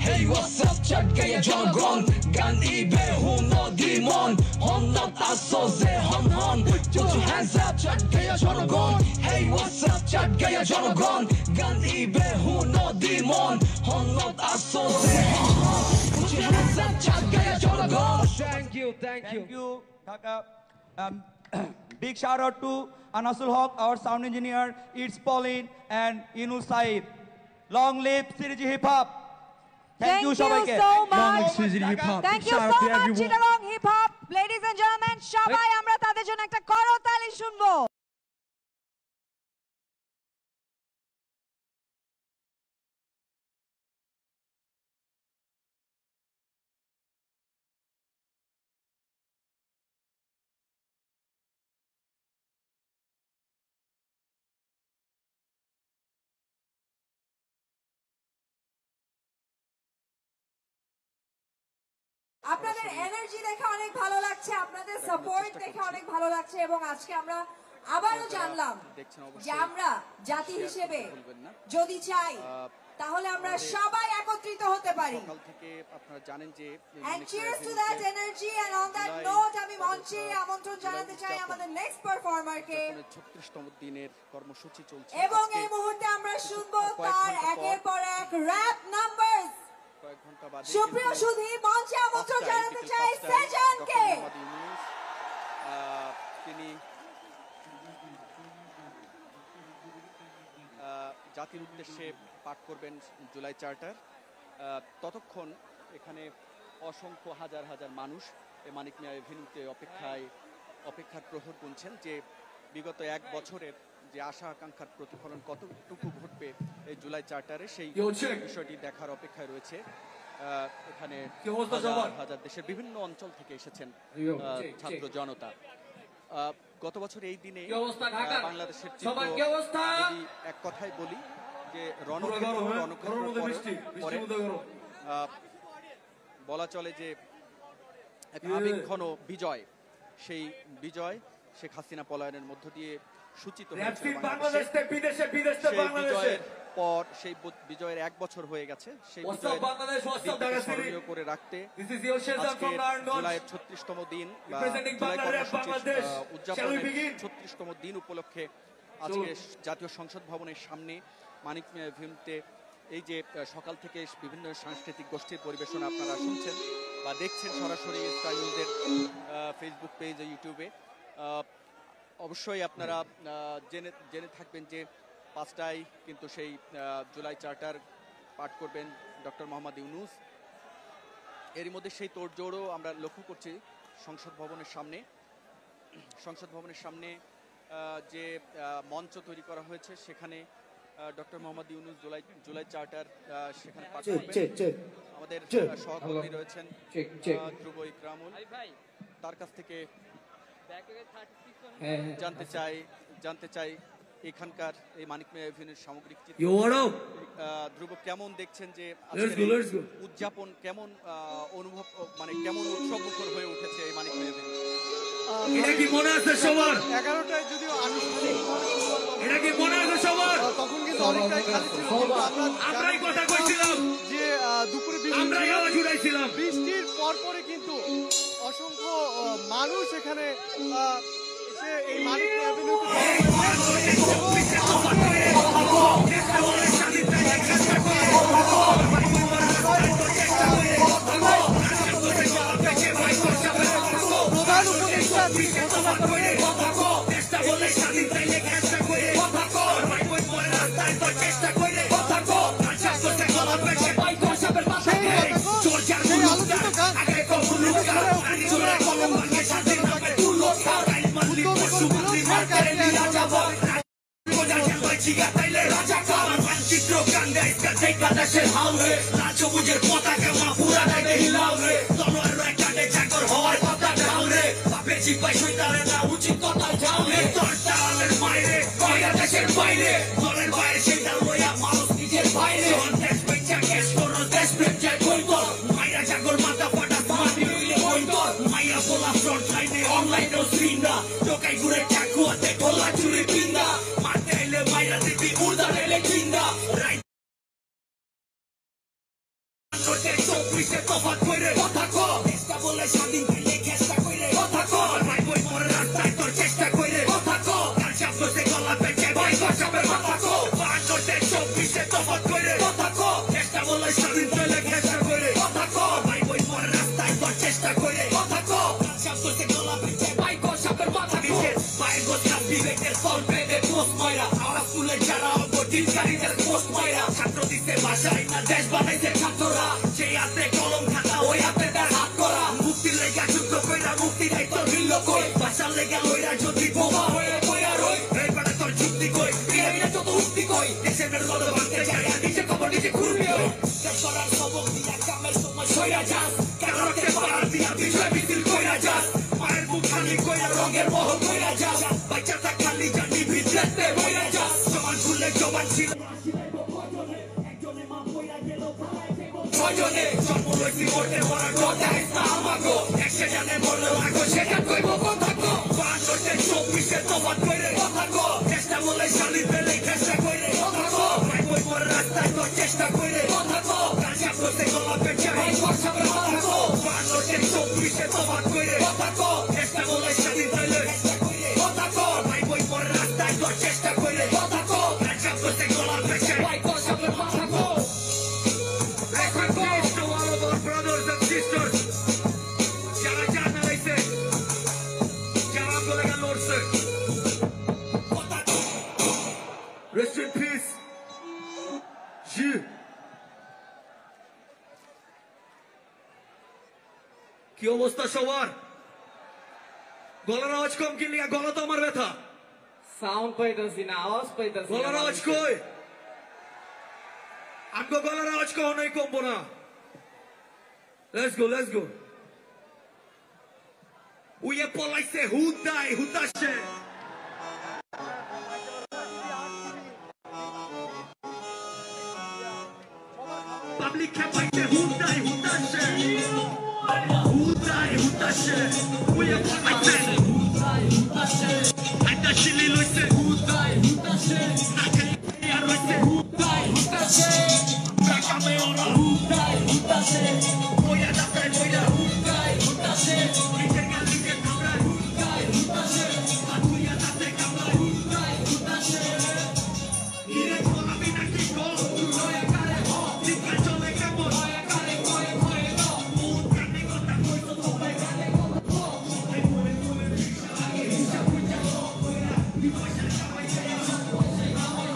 Hey what's up chat gaya জনগণ গান ইবে হুনো ডিমন হন not asoze hon put your hands up chat gaya জনগণ Hey what's up chat gaya জনগণ গান ইবে হুনো ডিমন হন not asoze hon put your hands up chat gaya জনগণ Thank you Dhaka. Big shout out to Anasul Haq, our sound engineer, It's Pauline and Inul Said. Long live CDG Hip Hop. Thank you so much. Thank you so much Chittagong Hip Hop. Ladies and gentlemen, সবাই আমরা তাদের জন্য একটা করতালি শুনবো। আপনাদের energy দেখে অনেক ভালো লাগছে, আপনাদের সাপোর্ট দেখে অনেক ভালো লাগছে এবং আজকে আমরা আবারও জানলাম যে আমরা জাতি হিসেবে যদি চাই তাহলে আমরা সবাই একত্রিত হতে পারি। সকাল থেকে আপনারা জানেন যে And cheers to that energy and on that note আমি মঞ্চে আমন্ত্রণ জানাতে চাই আমাদের নেক্সট পারফর্মারকে। 36তম দিনের কর্মসূচি চলছে এবং এই মুহূর্তে আমরা শুনবো তার একের পর এক র‍্যাপ নাম্বারস। কয়েক ঘন্টা বাদে সুপ্রিয় সুধী মঞ্চে আমন্ত্রণ জানাতে চাই সেজনকে। তিনি জাতির উদ্দেশ্যে পাঠ করবেন জুলাই চার্টার। ততক্ষণ এখানে অসংখ্য হাজার হাজার মানুষ এই মানিক মিয়া এভিনিউতে অপেক্ষার প্রহর গুনছেন যে বিগত এক বছরের যে আশা আকাঙ্ক্ষার প্রতিফলন কতটুকু ঘটবে এই জুলাই চার্টারে সেই বিষয়টি দেখার অপেক্ষায় রয়েছে। এখানে হাজার দেশের বিভিন্ন অঞ্চল থেকে এসেছেন ছাত্র জনতা। গত বছর এই দিনে বাংলাদেশের এক কথাই বলি যে বলা চলে যে এক আবেগঘন বিজয়, সেই বিজয় শেখ হাসিনা পলায়নের মধ্য দিয়ে সূচিত হয়েছে। বিজয়ের পর সেই বিজয়ের এক বছর হয়ে গেছে। সেই বিজয়ের স্মরণীয় করে রাখতে জুলাইয়ের 36তম দিন বা জুলাই কর্মসূচির উদযাপনের 36তম দিন উপলক্ষে আজকে জাতীয় সংসদ ভবনের সামনে মানিক মিয়া এভিনিউতে এই যে সকাল থেকে বিভিন্ন সাংস্কৃতিক গোষ্ঠীর পরিবেশনা আপনারা শুনছেন বা দেখছেন সরাসরি স্টার নিউজের ফেসবুক পেজ ও ইউটিউবে। অবশ্যই আপনারা জেনে থাকবেন যে 5টায় কিন্তু সেই জুলাই চার্টার পাঠ করবেন ডক্টর মোহাম্মদ ইউনূস। এরই মধ্যে সেই তোড়জোড়ও আমরা লক্ষ্য করছি সংসদ ভবনের সামনে যে মঞ্চ তৈরি করা হয়েছে সেখানে ডক্টর মোহাম্মদ ইউনূস জুলাই চার্টার সেখানে পাঠ করবেন। আমাদের সহকর্মী রয়েছেন ধ্রুব ইকরামুল, তার কাছ থেকে জানতে চাই এখানকার এই মানিক মিয়া এভিনিউর সামগ্রিক চিত্র ধ্রুব কেমন দেখছেন যে উদযাপন কেমন অনুভব মানে কেমন উৎসবমুখর হয়ে উঠেছে এই মানিক মিয়া এভিনিউ? এটা কি মনে আছে সবার? 11টায় যদিও আনুষ্ঠানিক এটা কি মনে আছে সবার? তখন কিন্তু অনেকটাই খালি ছিল, আমরাই কথা কইছিলাম যে দুপুরে আমরাই আওয়াজ উঠাইছিলাম। বৃষ্টির পরপরই কিন্তু অসংখ্য মানুষ এখানে এসে এই মানিক মিয়া এভিনিউতে প্রধান উপদেষ্টা ঘোষণা করে উচিত কথা যাওরে তোর তালের মাইরে কয়রা দেশের বাইরে দলের বাইরে সেটা লইয়া মানুষ নিজের বাইরে দেশ বেচা কেস করো দেশ বেচা কইব মাইরা জাগর মাথা ফাটা মাটি হইলে কইব মাইয়া বলা ফ্রন্ট লাইনে অনলাইনে সিন্দা টোকাই ঘুরে চাকুয়াতে খোলা চুরি পিন্দা মারতে এলে মাইরা দিবি উড়দা রেলে জিন্দা রাইট তোতে চব্বিশে তফাত কইরে কথা কো চেষ্টা বলে স্বাধীন পেলে চেষ্টা কইরে কথা কো ভাই বই পরে রাস্তায় তোর চেষ্টা কইরে কথা কো কাল শব্দ সে গলা পেঁচে ভাই কষাবে কথা কো তোতে চব্বিশে তফাত কইরে কথা কো চেষ্টা বলে স্বাধীন পেলে চেষ্টা কইরে কথা কো ভাই বই পরে রাস্তায় তোর চেষ্টা কইরে কথা কো কাল শব্দ সে গলা পেঁচে ভাই কষাবে কথা বিশেষ ভাই গোছা বিবেকের ফল পেদে পোস্ট মাইরা আওয়াজ তুলে যারা অবদিনকারীদের পোস্ট মাইরা ছাত্র দিতে ভাষায় না দেশ বানাইতে ছাত্ররা সেই হাতে কলম খাতা ওই হাতে তার হাত করা মুক্তির লেগা যুদ্ধ কইরা মুক্তি দায়িত্ব ভিন্ন কই ভাষার লেগা লইরা যদি বোমা হয়ে কইরা রই এই বেটা তোর যুক্তি কই বিনা যত উক্তি কই দেশের মেরুদণ্ড ভাঙতে যায় নিজে খবর নিজে ঘুরবি হই দেশ করার সবক দিয়া কামের সময় সইরা যাস কারণকে পারার দিয়া বিষয় মিছিল কইরা যাস মায়ের বুক খালি কইরা রঙের মোহ কইরা যাস বাচ্চাটা খালি জানি ভিতরেতে বইরা যাস সমান খুললে জবান ছিল ছয়জনে জন্ম লইছি মরতে মরার কথা ইসা আমাগো একশো জানে মরলে লাগো সেটা কইব কথা গো বান্নতে চব্বিশে তফাত কইরে কথা গো চেষ্টা বলে শালি পেলে চেষ্টা কইরে কথা গো ভাই বই পরে রাস্তায় তোর চেষ্টা কইরে কথা গো কাঁচা করতে গলা পেঁচে ভাই বর্ষাবে কথা গো বান্নতে চব্বিশে তফাত কইরে কথা গো চেষ্টা বলে শালি পেলে চেষ্টা কইরে কথা গো ভাই বই পরে রাস্তায় তোর চেষ্টা কইরে কথা গো কাঁচা করতে গলা পেঁচে ভাই বর্ষাবে কথা গো Rest in peace. কি অবস্থা সবার? গলার আওয়াজ কম কি লিয়া? গলা তো আমার ব্যথা। সাউন্ড পাইতাছি না, আওয়াজ পাইতাছি না। গলার আওয়াজ কই? আমগো গলার আওয়াজ কখনোই কমবো না। Let's go, let's go. উইয়ে পলাইছে হুদাই হুতাশে। Public খেপাইছে হুদাই হুতাশে। হুদাই হুতাশে। উইয়ে পলাইছে হুদাই হুতাশে। আইতা শিলি লইছে হুদাই হুতাশে। নাকে আর লইছে হুদাই হুতাশে। কাকামে ওরা হুদাই হুতাশে। ওয়া দাতে ওয়া হুদাই হুতাশে। ইতে গালিকে কামরা হুদাই হুতাশে। আতুয়া দাতে কামরা হুদাই হুতাশে। ইরে গোলামি নাকি গো লয়া কারে হ দিকা চলে কেমন লয়া কারে কয়ে কয়ে দ মুদ কানে কথা কইতো তো ভাই কানে কথা এই বলে বলে আগে হিসাব বুঝা কইরা বিপয়সা কামাই যায় সব পয়সা কামাই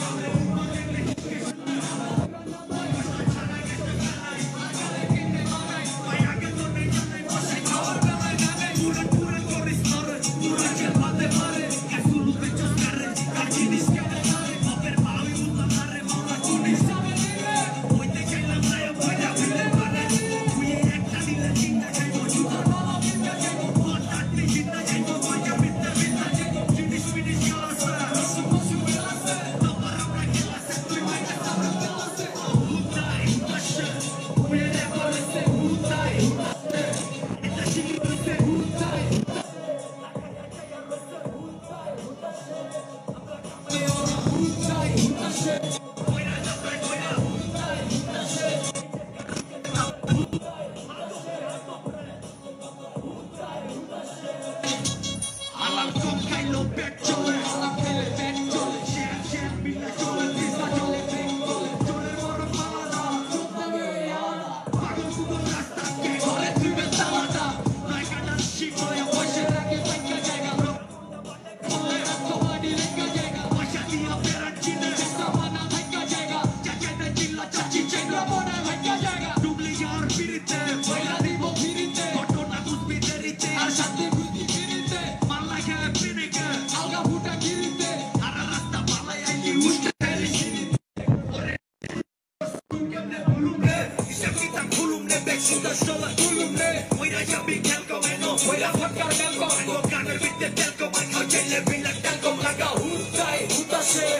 হুতাশে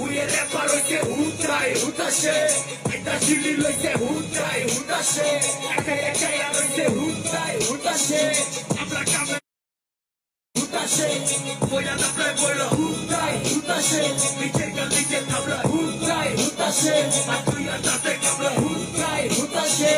উয়ে রেপার হইছে হুতাই হুতাশে এটা শিলি লইছে হুতাই হুতাশে একাই একাই আর হইছে হুতাই হুতাশে আমরা কামে হুতাশে বইলা নাপড়ায় বইলা হুতাই হুতাশে নিচের গাল নিচে থামলা হুতাই হুতাশে আর তুই আর তাতে কামলা Hutai হুতাশে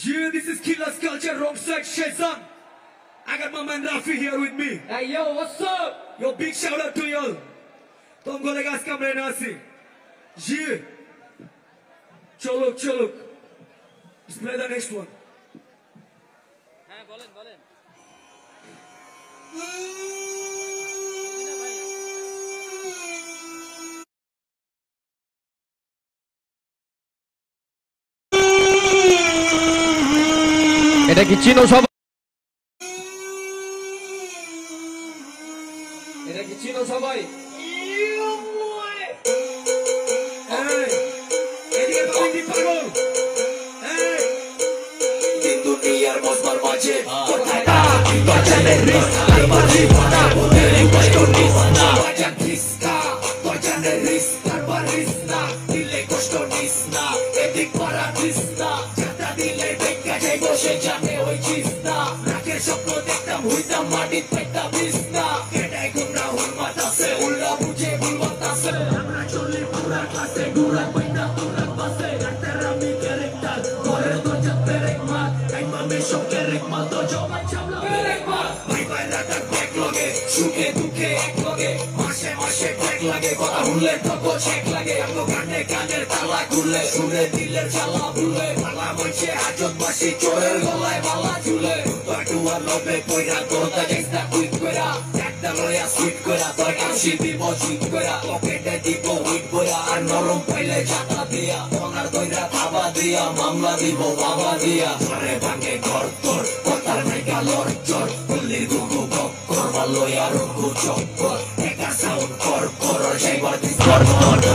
Yeah, this is Killer's Culture, wrong side, Shazam. I got my man Rafi here with me. Hey, yo, what's up? Yo, big shout out to y'all. Don't go like us, come right now, see. Yeah. Cholok, cholok. Let's play the next one. এটা কি চিনো সব এটা কি চিনো সবাই দুনিয়ার মজমার মাঝে কোথায় বাজানের রিস্কা বাজি ভাড়া ওদের কষ্ট নিস না বাজার রিস্কা বাজানের রিস্কা বারিস না দিলে কষ্ট নিস না এদিক পারা দিস না যাতা দিলে দেখা যাই বসে জানে ওই চিস না রাখের স্বপ্ন দেখতাম হইতাম মাটির পেটা বিস না এটাই গুমরা হুল মাতাছে উল্লা বুঝে ভুল বাতাছে আমরা চলি পুরা ক্লাসে গুড়া পয়না তোরা পাশে ডাক্তার আমি ক্যারেক্টার ঘরের দরজা পেরেক মার টাইমামে সব ক্যারেক মাল তো জমা চামলা পেরেক মার ভাই ভাই রাতার ব্যাগ লগে সুখে দুঃখে এক লগে মাসে মাসে ব্যাগ লাগে কথা শুনলে ঠকো চেক লাগে আমগো কানে কানের তালা খুললে সুরে দিলের জ্বালা ভুলে ভালা মনছে হাজত বাসি চোরের গলায় বালা ঝুলে টুয়ার লবে কইরা তোরটা চেষ্টা কুইক কইরা একটা লয়া সুইট কইরা তোর কাশি দিব সুইট কইরা পকেটে দিব উইট কইরা আর নরম পাইলে জাতা দিয়া ওনার কইরা খাবা দিয়া মামলা দিব বাবা দিয়া ঘরে ভাঙে ঘর তোর কথার নাই গালর চর গুলির গুগু বক্কর লয়া রঘু চক্কর একা সাউন্ড কর কর যাইবার দিস কর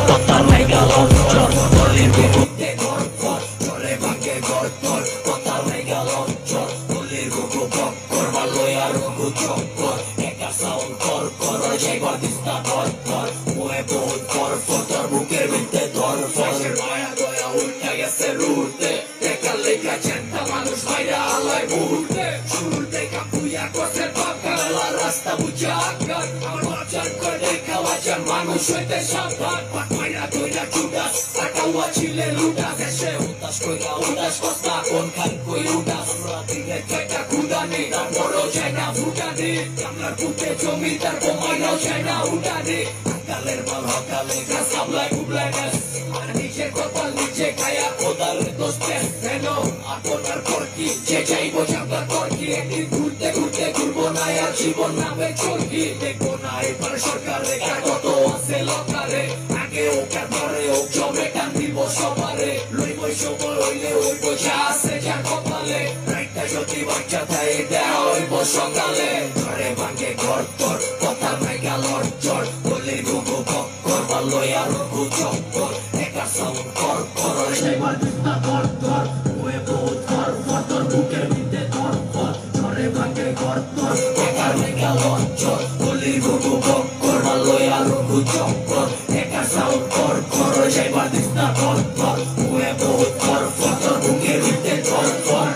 কথার নাই গালর চর গুলির গুগু তে ঘর কর ঘরে ভাঙে ঘর তোর কথার নাই গালর চর গুলির গুগু বক্কর লয়া রঘু চক্কর একা সাউন্ড কর কর যাইবার দিস না কর কর ওয়ে বহুত কর তোর বুকের ভিতরে ধর ফর মায়া দয়া উল্টা গেছে রুটে দেখা লেখা চেষ্টা মানুষ বাইরে আলায় মুহূর্তে শুরুতে কাপুয়া করছে পাকালা রাস্তা বুঝা আকার বাজার করে খাওয়াচার মানুষ হইতে সাবধান পাকমাইরা কইরা চুডাস আটাওয়া ছিলে লুডাস এসে উদাস কইরা উদাস কথা কোন খান কই উদাস রাতিলে কয়টা কুদানি তার বড় যায় না ফুটানি কামলার পুতে জমিদার বোমাইরাও যায় না উঠানি কালের মাল হকালে গাছ সাবলাই বুবলাই নাস আর নিচে কপাল নিচে খায়া খোদার দোষ পেস কেন আপনার করকি যে যাইব চাপা করকি একদিন ঘুরতে ঘুরতে ঘুরবো না আর জীবন নামে চলকি দেখবো না এবার সরকার রেখা কত আছে লকারে আগে ওকে ধরে ও জমে টান দিব সবারে লইব সময় হইলে ওই বোঝা আছে যা কপালে রাইটটা যদি বাচ্চা থাকে দেওয়া হইব সকালে ঘরে ভাঙে ঘর তোর কথা নাই গালর চর বলে গুগু বক্কর বা লয়া রঘু চক্কর একা সাউন্ড কর কর যাইবার দিস না কর ধর ওয়ে বহুত কর তোর বুকের ভিতরে ধর কর ঘরে ভাঙে ঘর তোর একা নাই গালর চর বলে গুগু বক্কর বা লয়া রঘু চক্কর একা সাউন্ড কর কর যাইবার দিস না কর ধর ওয়ে বহুত কর তোর বুকের ভিতরে ধর কর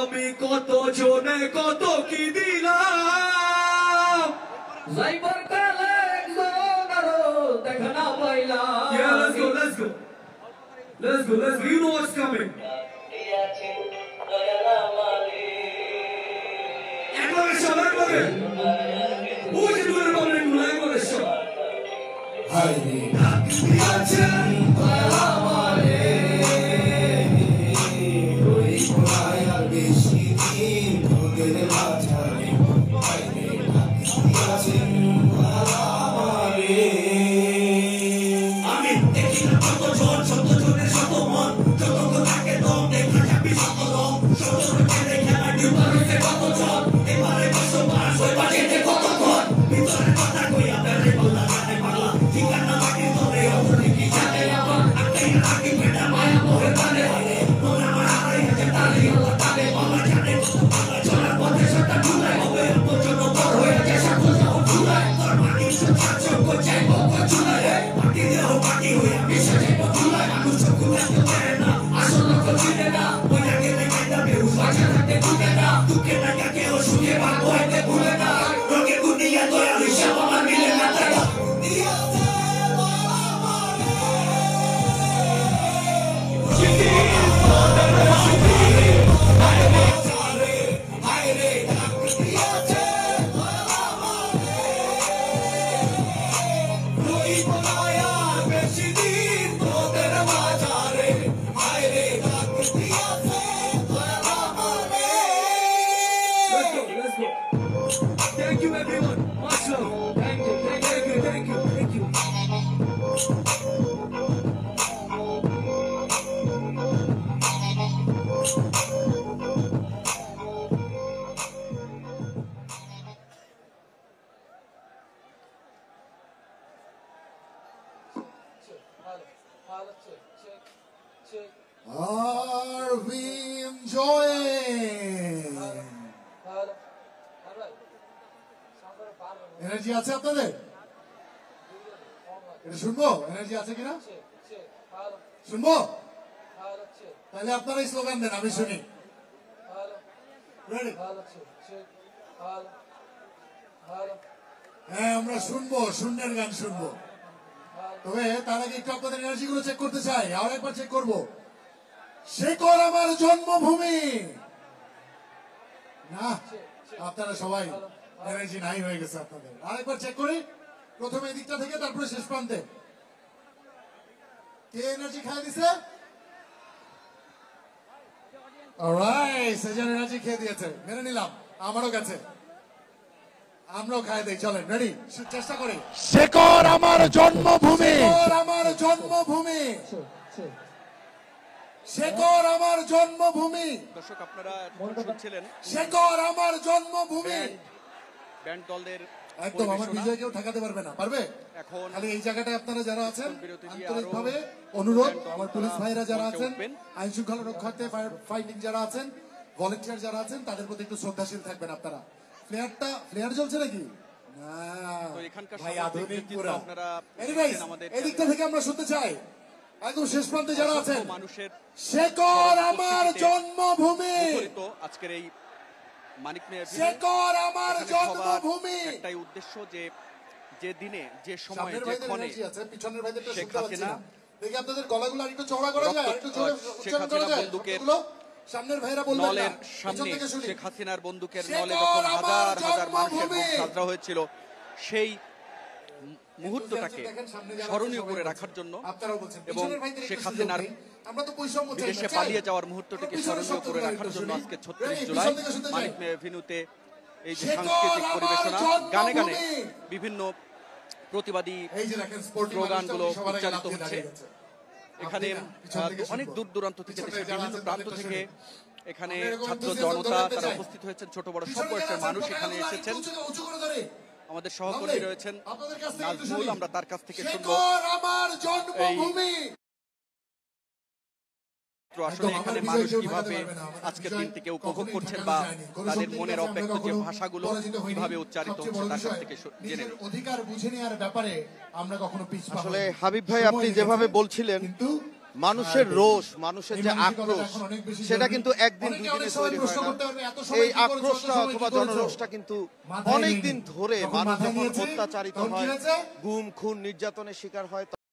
আমি কত জনে কত কি দিলাম যাইবার কালে একজন আরো দেখা না পাইলাম Yeah, let's go, let's go. Let's go, let's go. You know what's coming. একবারে সব একবারে ওই যে দূরে বলেন এগুলো একবারে সব হাইরে ডাকি আছেন আমারে ওই ভয় আর বেশি দিন তোদের মাঝারে হাইরে ডাকি আছেন আমারে আমি দেখি না কত জন শত জনের শত মন যত থাকে দম দেখা যাবি শত রং শত জনের খেলা ডিউবারে কত জন এবারে বসো মাস ওই বাড়িতে কত ঘর ভিতরে কথা কই আপনারে বলা জানে পাগলা ঠিকানা বাকি ধরে ওরে কি জানে আমার আকে আকে বেটা মায়া মোহে তালে মোরা মারে যে তালে আল্লাহ তালে বলা জানে চলার পথে সেটা ঝুলাই হবে পর্যন্ত বড় হয়ে যায় সাথে যাও ঝুলাই তোর বাকি সব চোখ চাই বক ঝুলাই বাকি দেহ বাকি হয়ে মিশে যায় ঝুলাই মানুষ কুলা তো পারে না আসল লোক চিনে না ওই আগে লেগে যাবে উপাশা থাকতে ভুলে না দুঃখে লাগা কেউ শুনে ভালো হইতে ভুলে না রোগে গুনিয়া দয়া হিসাব আমার মিলে না তাই Thank you everyone. Much love. Thank you. Thank you. Thank you. Thank you. Are we enjoying? Energy আছে আপনাদের? এটা শুনবো? এনার্জি আছে কিনা? শুনবো? তাহলে আপনারা স্লোগান দেন, আমি শুনি। Ready? হ্যাঁ, আমরা শুনবো, শূন্যের গান শুনবো। তবে তার আগে একটু আপনাদের এনার্জি গুলো চেক করতে চাই, আর একবার চেক করবো। শেকর আমার জন্মভূমি। না, আপনারা সবাই এনার্জি নাই হয়ে গেছে আপনাদের। আরেকবার চেক করি, প্রথমে এই দিকটা থেকে তারপরে শেষ প্রান্তে। কে এনার্জি খাই দিছে? অলরাইট, সেজন এনার্জি খেয়ে দিয়েছে, মেনে নিলাম, আমারও গেছে। আমরাও খাই দেই, চলেন, রেডি, চেষ্টা করি। শেকর আমার জন্মভূমি, শেকর আমার জন্মভূমি, শেকর আমার জন্মভূমি। দর্শক আপনারা শুনছিলেন শেকর আমার জন্মভূমি। ব্যান্ড দলদের একদম আমার বিজয় কেউ ঠেকাতে পারবে না, পারবে? এখন খালি এই জায়গাটায় আপনারা যারা আছেন আন্তরিকভাবে অনুরোধ, আমার পুলিশ ভাইরা যারা আছেন, আইন শৃঙ্খলা রক্ষার্থে ফাইটিং যারা আছেন, ভলেন্টিয়ার যারা আছেন, তাদের প্রতি একটু শ্রদ্ধাশীল থাকবেন আপনারা। ফ্লেয়ার জ্বলছে নাকি? না ভাই, আধুনিক পুরা। এনিওয়েজ, এই দিকটা থেকে আমরা শুনতে চাই একদম শেষ প্রান্তে যারা আছেন। মানুষের শেকর আমার জন্মভূমি। আজকের এই মানিক মিয়া শেকর আমার জন্মভূমি। একটাই উদ্দেশ্য যে যে দিনে যে সময়ে যে ক্ষণে পিছনের ভাইদেরটা শুনতে পাচ্ছি না, দেখি আপনাদের গলাগুলো আরেকটু চওড়া করা যায়, একটু জোরে উচ্চারণ করা যায়। সামনের ভাইরা বলবেন না, নলের সামনে শেখ হাসিনার বন্দুকের নলে যখন হাজার হাজার মানুষের মুখ ঝাঁঝরা হয়েছিল, সেই মুহূর্তটাকে স্মরণীয় করে রাখার জন্য এবং শেখ হাসিনার বিদেশে পালিয়ে যাওয়ার মুহূর্তটিকে স্মরণীয় করে রাখার জন্য আজকে 36 জুলাই মানিক মিয়া এভিনিউতে এই যে সাংস্কৃতিক পরিবেশনা, গানে গানে বিভিন্ন প্রতিবাদী স্লোগানগুলো উচ্চারিত হচ্ছে। এখানে অনেক দূর দূরান্ত থেকে, দেশের বিভিন্ন প্রান্ত থেকে এখানে ছাত্র জনতা তারা উপস্থিত হয়েছেন, ছোট বড় সব বয়সের মানুষ এখানে এসেছেন। আমাদের সহকর্মী রয়েছেন নাজমুল, আমরা তার কাছ থেকে শুনবো আসলে এখানে মানুষ কিভাবে আজকের দিনটিকে উপভোগ করছেন বা তাদের মনের অপেক্ষা যে ভাষাগুলো কিভাবে উচ্চারিত হচ্ছে তার কাছ থেকে জেনে নিই। অধিকার বুঝে নেওয়ার ব্যাপারে আমরা কখনো পিছপা। আসলে হাবিব ভাই, আপনি যেভাবে বলছিলেন মানুষের রোষ, মানুষের যে আক্রোশ, সেটা কিন্তু একদিন দুই দিনে তৈরি হয় না। এই আক্রোশটা অথবা জনরোষটা কিন্তু অনেকদিন ধরে মানুষ যখন অত্যাচারিত হয়, গুম খুন নির্যাতনের শিকার হয়